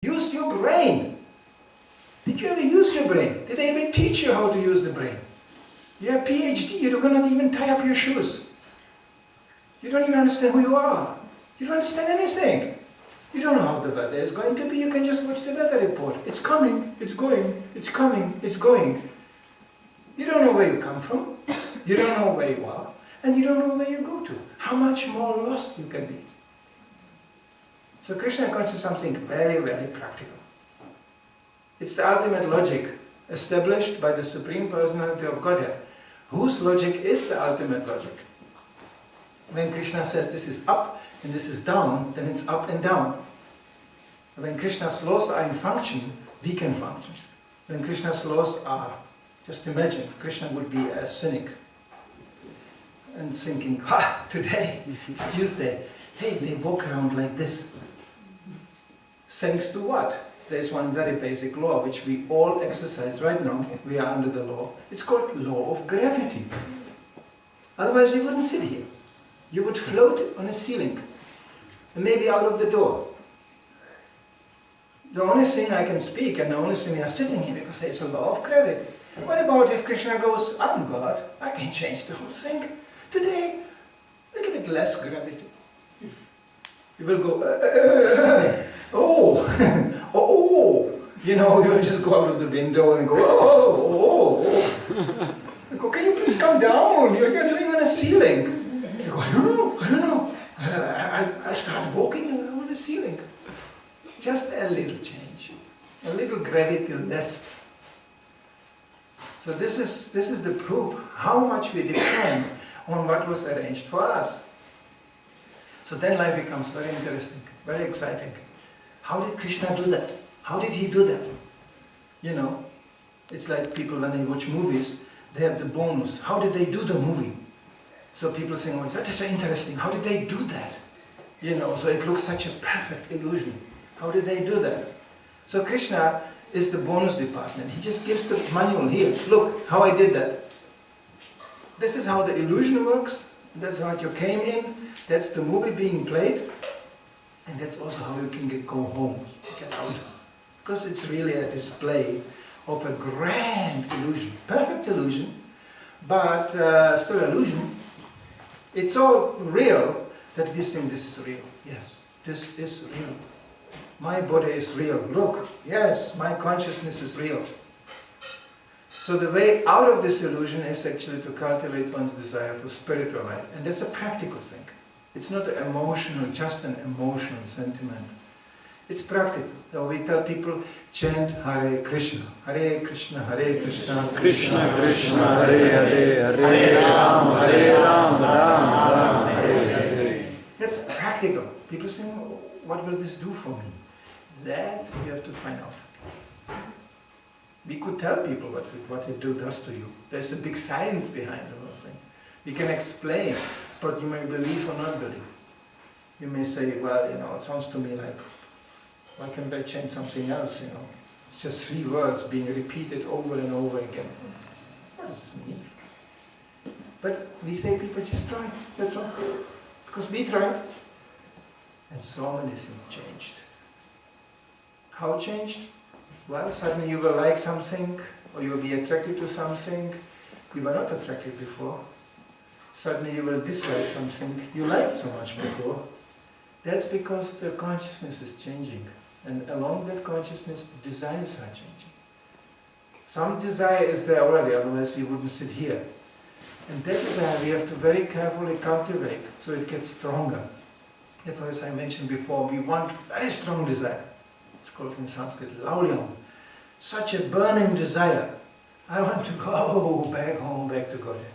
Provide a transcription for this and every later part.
Use your brain. Did you ever use your brain? Did they ever teach you how to use the brain? You have PhD, you cannot even tie up your shoes. You don't even understand who you are. You don't understand anything. You don't know how the weather is going to be, you can just watch the weather report. It's coming, it's going, it's coming, it's going. You don't know where you come from, you don't know where you are, and you don't know where you go to. How much more lost you can be. So Krishna consciousness is something very, very practical. It's the ultimate logic established by the Supreme Personality of Godhead. Whose logic is the ultimate logic? When Krishna says this is up and this is down, then it's up and down. When Krishna's laws are in function, we can function. When Krishna's laws are, just imagine, Krishna would be a cynic and thinking, today, it's Tuesday, hey, they walk around like this. Thanks to what? There's one very basic law which we all exercise right now. We are under the law. It's called law of gravity. Otherwise you wouldn't sit here. You would float on a ceiling and maybe out of the door. The only thing I can speak and the only thing we are sitting here because there's a law of gravity. What about if Krishna goes, I'm God, I can change the whole thing. Today, a little bit less gravity. You will go, you know, you'll just go out of the window and go, You go, can you please come down? You're doing on a ceiling. You go, I don't know. I start walking on the ceiling. Just a little change, a little gravity less. So this is the proof how much we depend on what was arranged for us. So then life becomes very interesting, very exciting. How did Krishna do that? How did he do that? You know, it's like people when they watch movies, they have the bonus. How did they do the movie? So people think, oh, that is so interesting. How did they do that? You know, so it looks such a perfect illusion. How did they do that? So Krishna is the bonus department. He just gives the manual here. Look how I did that. This is how the illusion works. That's how you came in. That's the movie being played. And that's also how you can go home, get out. Because it's really a display of a grand illusion. Perfect illusion, but still illusion. It's so real that we think this is real. Yes, this is real. My body is real. Look, yes, my consciousness is real. So the way out of this illusion is actually to cultivate one's desire for spiritual life. And that's a practical thing. It's not emotional, just an emotional sentiment. It's practical. So we tell people, chant Hare Krishna, Hare Krishna, Hare Krishna, Krishna Krishna, Hare Hare, Hare Ram, Ram Ram, Hare Hare. That's practical. People say, what will this do for me? That you have to find out. We could tell people what it does to you. There's a big science behind the whole thing. We can explain, but you may believe or not believe. You may say, well, you know, it sounds to me like, why can't I change something else, you know? It's just 3 words being repeated over and over again. What does this mean? But we say people just try, that's all. Because we tried. And so many things changed. How changed? Well, suddenly you will like something, or you will be attracted to something you were not attracted before. Suddenly you will dislike something you liked so much before. That's because the consciousness is changing. And along that consciousness, the desires are changing. Some desire is there already, otherwise we wouldn't sit here. And that desire we have to very carefully cultivate, so it gets stronger. Therefore, as I mentioned before, we want very strong desire. It's called in Sanskrit, laulyam. Such a burning desire. I want to go back home, back to Godhead.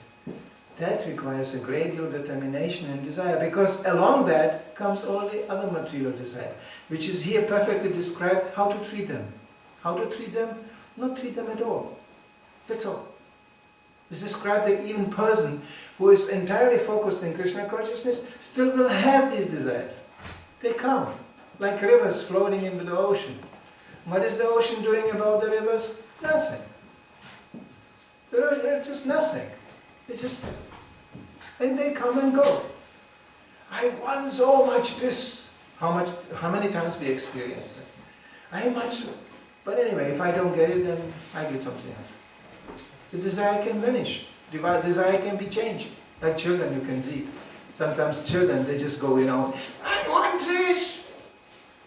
That requires a great deal of determination and desire, because along that comes all the other material desire, which is here perfectly described how to treat them. How to treat them? Not treat them at all. That's all. It's described that even person who is entirely focused in Krishna consciousness still will have these desires. They come, like rivers floating into the ocean. What is the ocean doing about the rivers? Nothing. They're just nothing. And they come and go. I want so much this. How many times we experience that? I much, but anyway, if I don't get it, then I get something else. The desire can vanish. The desire can be changed. Like children, you can see. Sometimes children, they just go, I want this.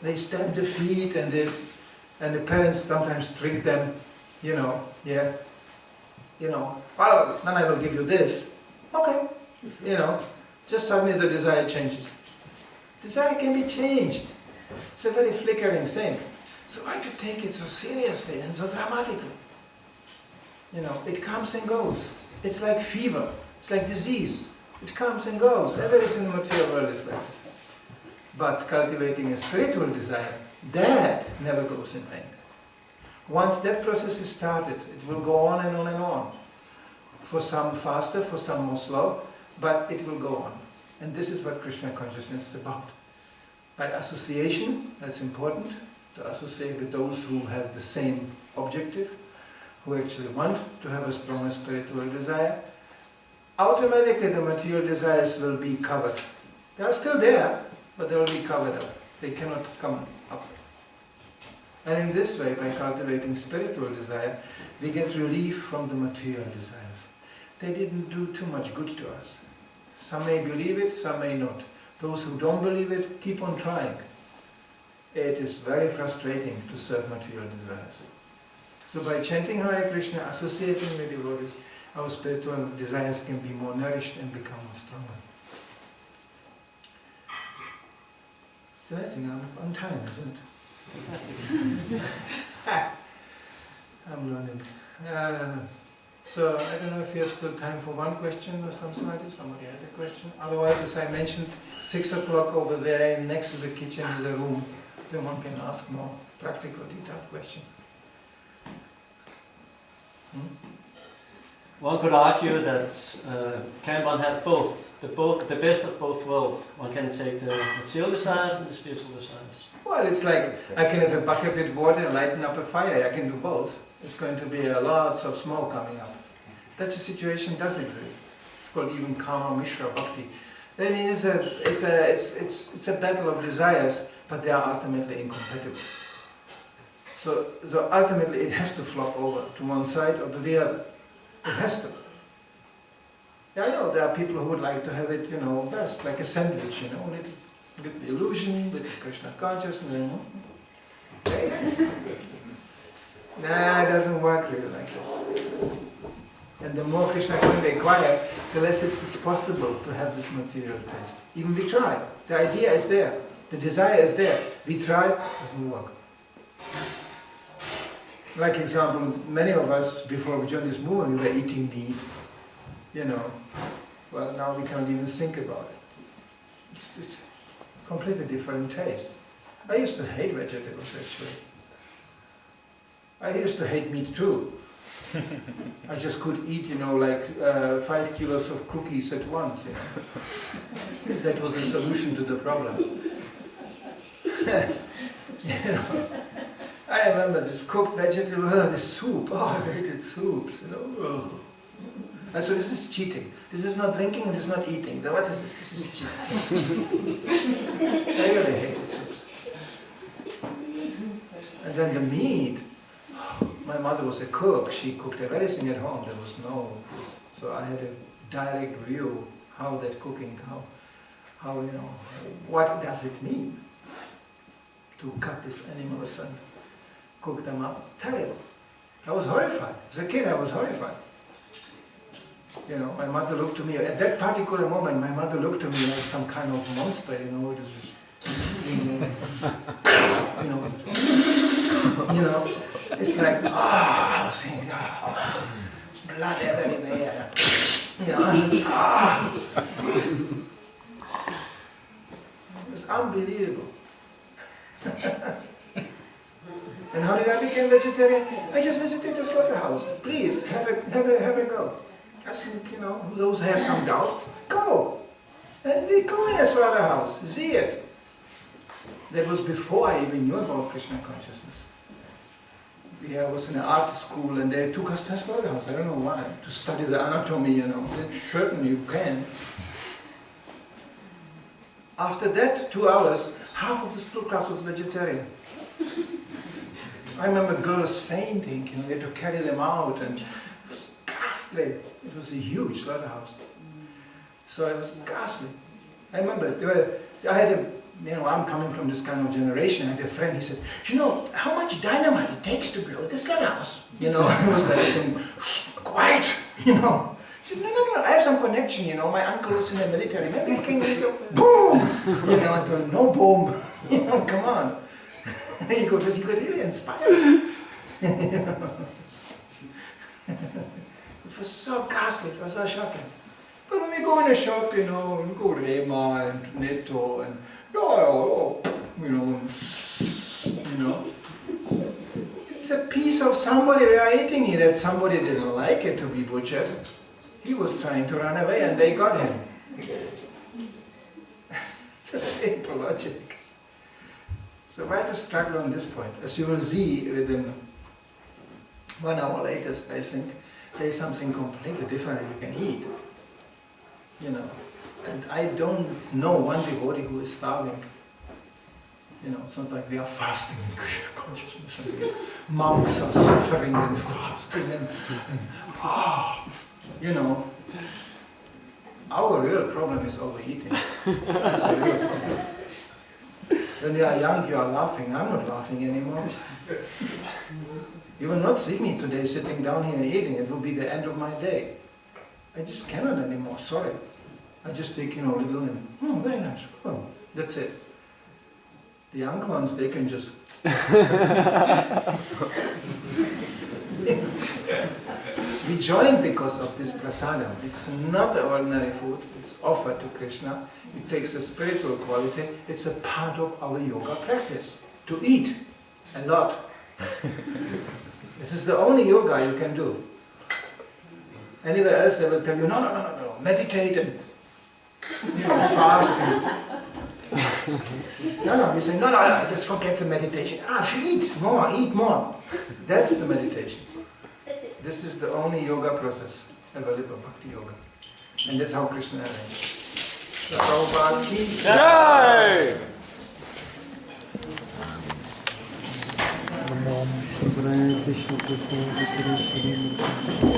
They stamp their feet and this. And the parents sometimes trick them, well, then I will give you this. Okay. Just suddenly the desire changes. Desire can be changed. It's a very flickering thing. So why to take it so seriously and so dramatically? It comes and goes. It's like fever. It's like disease. It comes and goes. Everything in the material world is like this. But cultivating a spiritual desire, that never goes in vain. Once that process is started, it will go on and on and on. For some faster, for some more slow, but it will go on. And this is what Krishna consciousness is about. By association, that's important, to associate with those who have the same objective, who actually want to have a stronger spiritual desire. Automatically the material desires will be covered. They are still there, but they will be covered up. They cannot come up. And in this way, by cultivating spiritual desire, we get relief from the material desires. They didn't do too much good to us. Some may believe it, some may not. Those who don't believe it, keep on trying. It is very frustrating to serve material desires. So by chanting Hare Krishna, associating with devotees, our spiritual desires can be more nourished and become more stronger. It's amazing, I'm on time, isn't it? I'm learning. So I don't know if you have still time for one question or something like this. Somebody had a question. Otherwise, as I mentioned, 6 o'clock over there, next to the kitchen is a room. Then one can ask more practical, detailed questions. One could argue that can one have the best of both worlds? One can take the material desires and the spiritual desires. Well, it's like I can have a bucket with water and lighten up a fire. I can do both. It's going to be lots of smoke coming up. Such a situation does exist. It's called even Karma Mishra Bhakti. I mean, it's a battle of desires, but they are ultimately incompatible. So ultimately it has to flop over to one side or to the other. It has to. Yeah, I know there are people who would like to have it, best, like a sandwich, with the illusion, with the Krishna consciousness. Very nice. Nah, it doesn't work really like this. And the more Krishna can be acquired, the less it is possible to have this material taste. Even we try. The idea is there. The desire is there. We try, it doesn't work. Like example, many of us, before we joined this movement, we were eating meat. Well, now we can't even think about it. It's completely different taste. I used to hate vegetables, actually. I used to hate meat too. I just could eat, 5 kilos of cookies at once. That was the solution to the problem. I remember this cooked vegetable, this soup. Oh, I hated soups. And so this is cheating. This is not drinking, this is not eating. What is this? This is cheating. I really hated soups. And then the meat. My mother was a cook. She cooked everything at home. There was no this. So I had a direct view how that cooking, how what does it mean to cut these animals and cook them up. Terrible. I was horrified. As a kid, I was horrified. My mother looked to me, at that particular moment, my mother looked to me like some kind of monster, it's like, I was thinking, blood everywhere, It's unbelievable. And how did I become vegetarian? I just visited the slaughterhouse. Please, have a go. I think, those who have some doubts, go. And we go in a slaughterhouse, see it. That was before I even knew about Krishna consciousness. I was in an art school and they took us to a slaughterhouse. I don't know why. To study the anatomy, Certainly you can. After that 2 hours, half of the school class was vegetarian. I remember girls fainting, you know, we had to carry them out, and it was ghastly. It was a huge slaughterhouse. So it was ghastly. I remember, I'm coming from this kind of generation. I had a friend, he said, you know, how much dynamite it takes to blow this slaughterhouse? You know, I was like saying, quiet, you know. He said, no, I have some connection, you know, my uncle was in the military, maybe he can go, boom! You know, I told him, no boom, you know, come on. He got really inspired. It was so ghastly, it was so shocking. But when we go in a shop, you know, we go to Rema and Netto and, you know, it's a piece of somebody, we are eating it, and somebody didn't like it to be butchered. He was trying to run away and they got him. It's a simple logic. So why to struggle on this point? As you will see within 1 hour later, I think there is something completely different you can eat. You know, and I don't know one devotee who is starving. You know, it's not like we are fasting in Krishna consciousness and monks are suffering and fasting and you know, our real problem is overeating. That's the real problem. When you are young, you are laughing. I'm not laughing anymore. You will not see me today sitting down here and eating. It will be the end of my day. I just cannot anymore, sorry. I just take, you know, a little and, very nice. Oh, that's it. The young ones, they can just... We join because of this prasadam. It's not ordinary food, it's offered to Krishna. It takes a spiritual quality. It's a part of our yoga practice. To eat a lot. This is the only yoga you can do. Anywhere else they will tell you, no, meditate and fast. No, you say, no, just forget the meditation. Eat more. That's the meditation. This is the only yoga process available, Bhakti Yoga. And that's how Krishna arranged. Prabhupada ki jai! Namo Krishna Krishna Krishna